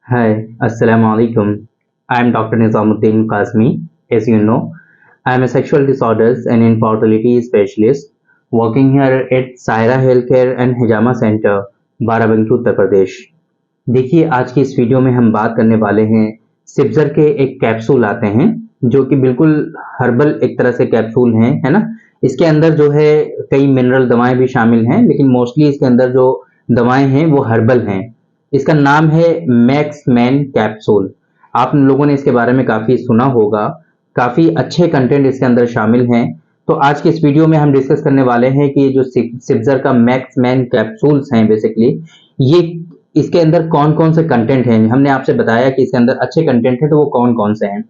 Hi, Assalamu alaikum. I am Dr. Nizamuddin Qasmi. As you know, I am a sexual disorders and infertility specialist working here at Saira Healthcare and Hijama Center, Barabanki Uttar Pradesh. देखिए, आज की इस video में हम बात करने वाले हैं सिप्जर के एक कैप्सूल आते हैं जो कि बिल्कुल हर्बल एक तरह से कैप्सूल हैं, है ना। इसके अंदर जो है कई मिनरल दवाएं भी शामिल हैं, लेकिन मोस्टली इसके अंदर जो दवाएं हैं वो हर्बल हैं। इसका नाम है मैक्स मैन कैप्सूल। आप लोगों ने इसके बारे में काफी सुना होगा, काफी अच्छे कंटेंट इसके अंदर शामिल हैं। तो आज की इस वीडियो में हम डिस्कस करने वाले हैं कि ये जो सिप्जर का मैक्स मैन कैप्सूल्स हैं, बेसिकली ये इसके अंदर कौन कौन से कंटेंट हैं। हमने आपसे बताया कि इसके अंदर अच्छे कंटेंट हैं, तो वो कौन कौन से हैं।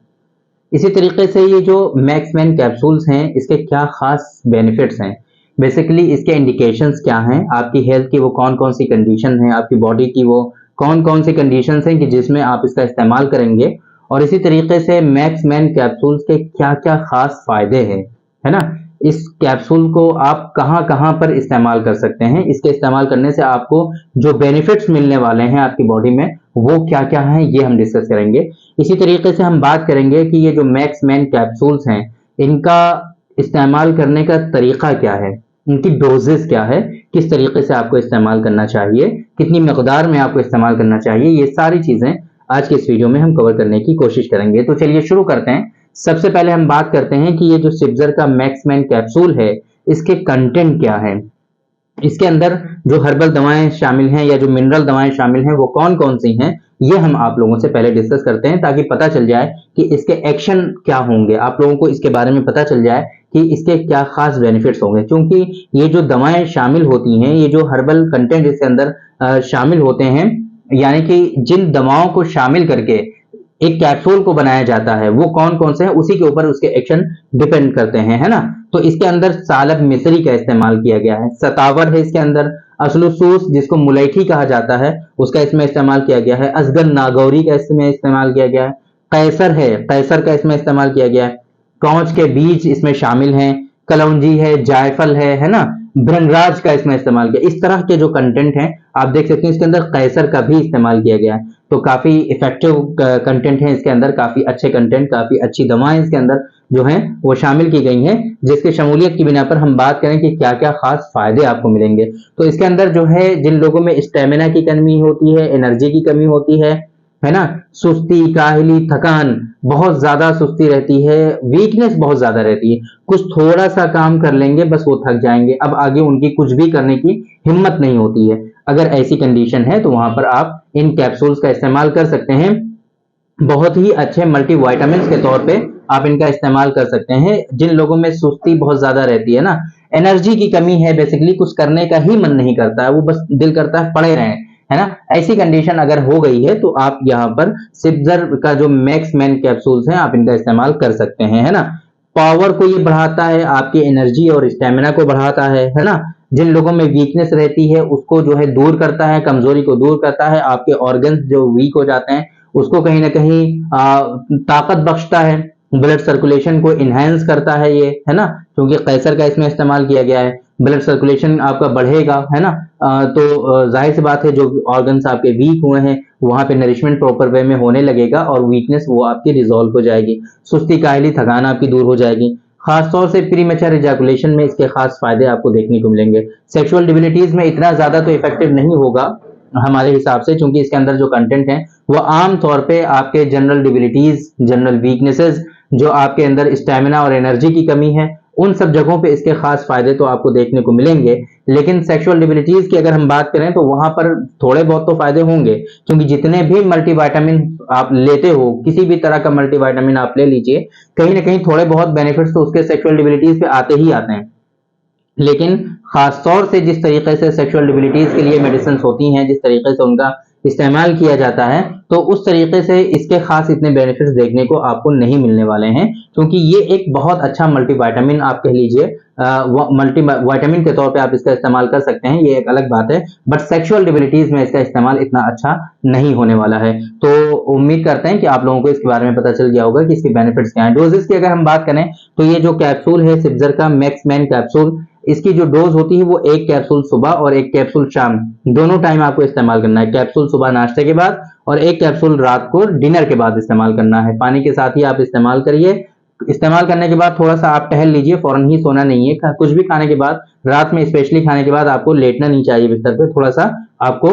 इसी तरीके से ये जो मैक्स मैन कैप्सूल्स हैं, इसके क्या खास बेनिफिट्स हैं, बेसिकली इसके इंडिकेशंस क्या हैं, आपकी हेल्थ की वो कौन कौन सी कंडीशन है, आपकी बॉडी की वो कौन कौन सी कंडीशंस हैं कि जिसमें आप इसका इस्तेमाल करेंगे, और इसी तरीके से मैक्स मैन कैप्सूल्स के क्या क्या खास फायदे हैं, है ना। इस कैप्सूल को आप कहां कहां पर इस्तेमाल कर सकते हैं, इसके इस्तेमाल करने से आपको जो बेनिफिट्स मिलने वाले हैं आपकी बॉडी में वो क्या क्या हैं, ये हम डिस्कस करेंगे। इसी तरीके से हम बात करेंगे कि ये जो मैक्स मैन कैप्सूल्स हैं, इनका इस्तेमाल करने का तरीका क्या है, इनकी डोजेस क्या है, किस तरीके से आपको इस्तेमाल करना चाहिए, कितनी मकदार में आपको इस्तेमाल करना चाहिए, ये सारी चीजें आज के इस वीडियो में हम कवर करने की कोशिश करेंगे। तो चलिए शुरू करते हैं। सबसे पहले हम बात करते हैं कि ये जो सिप्जर का मैक्स मैन कैप्सूल है, इसके कंटेंट क्या है, इसके अंदर जो हर्बल दवाएं शामिल हैं या जो मिनरल दवाएं शामिल हैं वो कौन कौन सी हैं, ये हम आप लोगों से पहले डिस्कस करते हैं ताकि पता चल जाए कि इसके एक्शन क्या होंगे, आप लोगों को इसके बारे में पता चल जाए कि इसके क्या खास बेनिफिट्स होंगे। क्योंकि ये जो दवाएं शामिल होती हैं, ये जो हर्बल कंटेंट इसके अंदर शामिल होते हैं, यानी कि जिन दवाओं को शामिल करके एक कैप्सूल को बनाया जाता है वो कौन कौन से हैं, उसी के ऊपर उसके एक्शन डिपेंड करते हैं, है ना। तो इसके अंदर सालब मिस्री का इस्तेमाल किया गया है, सतावर है इसके अंदर, असलसूस जिसको मुलैठी कहा जाता है उसका इसमें इस्तेमाल किया गया है, असगर नागौरी का इसमें इस्तेमाल किया गया है, कैसर है, कैसर का इसमें इस्तेमाल किया गया है, कौच के बीज इसमें शामिल हैं, कलौंजी है, जायफल है ना, भृंगराज का इसमें इस्तेमाल किया। इस तरह के जो कंटेंट हैं आप देख सकते हैं, इसके अंदर कैसर का भी इस्तेमाल किया गया है। तो काफी इफेक्टिव कंटेंट है इसके अंदर, काफी अच्छे कंटेंट, काफी अच्छी दवाएं इसके अंदर जो हैं वो शामिल की गई हैं, जिसकी शमूलियत की बिना पर हम बात करें कि क्या क्या खास फायदे आपको मिलेंगे। तो इसके अंदर जो है जिन लोगों में स्टेमिना की कमी होती है, एनर्जी की कमी होती है ना, सुस्ती, काहली, थकान, बहुत ज्यादा सुस्ती रहती है, वीकनेस बहुत ज्यादा रहती है, कुछ थोड़ा सा काम कर लेंगे बस वो थक जाएंगे, अब आगे उनकी कुछ भी करने की हिम्मत नहीं होती है। अगर ऐसी कंडीशन है तो वहां पर आप इन कैप्सूल्स का इस्तेमाल कर सकते हैं। बहुत ही अच्छे मल्टीविटामिन के तौर पे आप इनका इस्तेमाल कर सकते हैं। जिन लोगों में सुस्ती बहुत ज्यादा रहती है ना, एनर्जी की कमी है, बेसिकली कुछ करने का ही मन नहीं करता है, वो बस दिल करता है पड़े रहें, है ना, ऐसी कंडीशन अगर हो गई है तो आप यहाँ पर सिप्जर का जो मैक्स मैन कैप्सूल्स हैं आप इनका इस्तेमाल कर सकते हैं, है ना। पावर को ये बढ़ाता है, आपकी एनर्जी और स्टेमिना को बढ़ाता है ना। जिन लोगों में वीकनेस रहती है उसको जो है दूर करता है, कमजोरी को दूर करता है, आपके ऑर्गन्स जो वीक हो जाते हैं उसको कहीं ना कहीं ताकत बख्शता है, ब्लड सर्कुलेशन को इनहेंस करता है ये, है ना, क्योंकि कैसर का इसमें इस्तेमाल किया गया है, ब्लड सर्कुलेशन आपका बढ़ेगा, है ना। तो जाहिर सी बात है जो ऑर्गन्स आपके वीक हुए हैं वहां पे नरिशमेंट प्रॉपर वे में होने लगेगा और वीकनेस वो आपकी रिजॉल्व हो जाएगी, सुस्ती, काहली, थकान आपकी दूर हो जाएगी। खासतौर से प्रीमेच्योर इजैकुलेशन में इसके खास फायदे आपको देखने को मिलेंगे। सेक्सुअल डिबिलिटीज में इतना ज्यादा तो इफेक्टिव नहीं होगा हमारे हिसाब से, क्योंकि इसके अंदर जो कंटेंट है वो आम तौर पे आपके जनरल डिबिलिटीज, जनरल वीकनेसेस, जो आपके अंदर स्टेमिना और एनर्जी की कमी है, उन सब जगहों पे इसके खास फायदे तो आपको देखने को मिलेंगे। लेकिन सेक्सुअल डिबिलिटीज की अगर हम बात करें तो वहां पर थोड़े बहुत तो फायदे होंगे, क्योंकि जितने भी मल्टीविटामिन आप लेते हो, किसी भी तरह का मल्टीविटामिन आप ले लीजिए, कहीं ना कहीं थोड़े बहुत बेनिफिट्स तो उसके सेक्सुअल डिबिलिटीज पे आते ही आते हैं। लेकिन खासतौर से जिस तरीके से सेक्सुअल डिबिलिटीज के लिए मेडिसिन होती हैं, जिस तरीके से उनका इस्तेमाल किया जाता है, तो उस तरीके से इसके खास इतने बेनिफिट्स देखने को आपको नहीं मिलने वाले हैं, क्योंकि ये एक बहुत अच्छा मल्टीविटामिन आप कह लीजिए, मल्टी विटामिन के तौर पे आप इसका इस्तेमाल कर सकते हैं, ये एक अलग बात है, बट सेक्सुअल डिबिलिटीज में इसका इस्तेमाल इतना अच्छा नहीं होने वाला है। तो उम्मीद करते हैं कि आप लोगों को इसके बारे में पता चल गया होगा कि इसके बेनिफिट्स क्या हैं। डोजेस की अगर हम बात करें तो ये जो कैप्सूल है सिप्जर का मैक्स मैन कैप्सूल, इसकी जो डोज होती है वो 1 कैप्सूल सुबह और 1 कैप्सूल शाम, दोनों टाइम आपको इस्तेमाल करना है। कैप्सूल सुबह नाश्ते के बाद और 1 कैप्सूल रात को डिनर के बाद इस्तेमाल करना है। पानी के साथ ही आप इस्तेमाल करिए। इस्तेमाल करने के बाद थोड़ा सा आप टहल लीजिए, फौरन ही सोना नहीं है। कुछ भी खाने के बाद, रात में स्पेशली खाने के बाद आपको लेटना नहीं चाहिए बिस्तर पे, थोड़ा सा आपको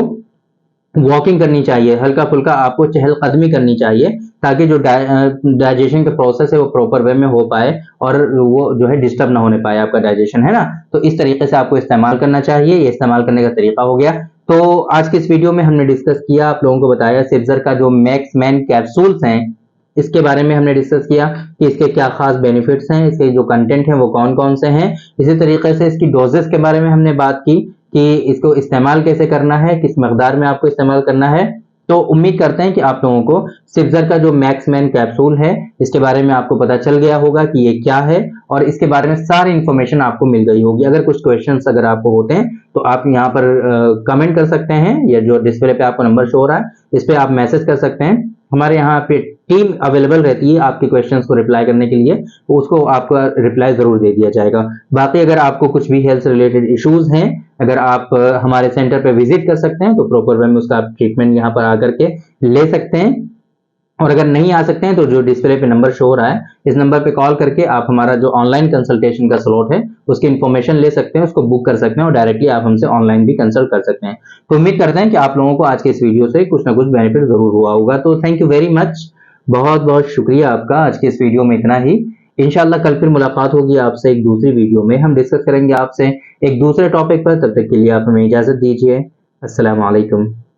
वॉकिंग करनी चाहिए, हल्का फुल्का आपको चहलकदमी करनी चाहिए, ताकि जो डाइजेशन का प्रोसेस है वो प्रॉपर वे में हो पाए और वो जो है डिस्टर्ब ना होने पाए आपका डाइजेशन, है ना। तो इस तरीके से आपको इस्तेमाल करना चाहिए। ये इस्तेमाल करने का तरीका हो गया। तो आज के इस वीडियो में हमने डिस्कस किया, आप लोगों को बताया सिप्जर का जो मैक्स मैन कैप्सूल्स हैं इसके बारे में हमने डिस्कस किया कि इसके क्या खास बेनिफिट्स हैं, इसके जो कंटेंट हैं वो कौन कौन से हैं। इसी तरीके से इसकी डोजेस के बारे में हमने बात की कि इसको इस्तेमाल कैसे करना है, किस मकदार में आपको इस्तेमाल करना है। तो उम्मीद करते हैं कि आप लोगों को सिप्जर का जो मैक्स मैन कैप्सूल है इसके बारे में आपको पता चल गया होगा कि ये क्या है, और इसके बारे में सारी इंफॉर्मेशन आपको मिल गई होगी। अगर कुछ क्वेश्चंस अगर आपको होते हैं तो आप यहाँ पर कमेंट कर सकते हैं, या जो डिस्प्ले पे आपको नंबर शो हो रहा है इस पे आप मैसेज कर सकते हैं। हमारे यहाँ पे टीम अवेलेबल रहती है आपके क्वेश्चंस को रिप्लाई करने के लिए, तो उसको आपका रिप्लाई जरूर दे दिया जाएगा। बाकी अगर आपको कुछ भी हेल्थ रिलेटेड इश्यूज हैं, अगर आप हमारे सेंटर पे विजिट कर सकते हैं तो प्रॉपर वे में उसका आप ट्रीटमेंट यहाँ पर आकर के ले सकते हैं। और अगर नहीं आ सकते हैं तो जो डिस्प्ले पे नंबर शो हो रहा है इस नंबर पे कॉल करके आप हमारा जो ऑनलाइन कंसल्टेशन का स्लॉट है उसकी इन्फॉर्मेशन ले सकते हैं, उसको बुक कर सकते हैं और डायरेक्टली आप हमसे ऑनलाइन भी कंसल्ट कर सकते हैं। तो उम्मीद करते हैं कि आप लोगों को आज के इस वीडियो से कुछ ना कुछ बेनिफिट जरूर हुआ होगा। तो थैंक यू वेरी मच, बहुत बहुत शुक्रिया आपका। आज के इस वीडियो में इतना ही। इंशाल्लाह कल फिर मुलाकात होगी आपसे एक दूसरी वीडियो में, हम डिस्कस करेंगे आपसे एक दूसरे टॉपिक पर। तब तक के लिए आप हमें इजाजत दीजिए। अस्सलाम वालेकुम।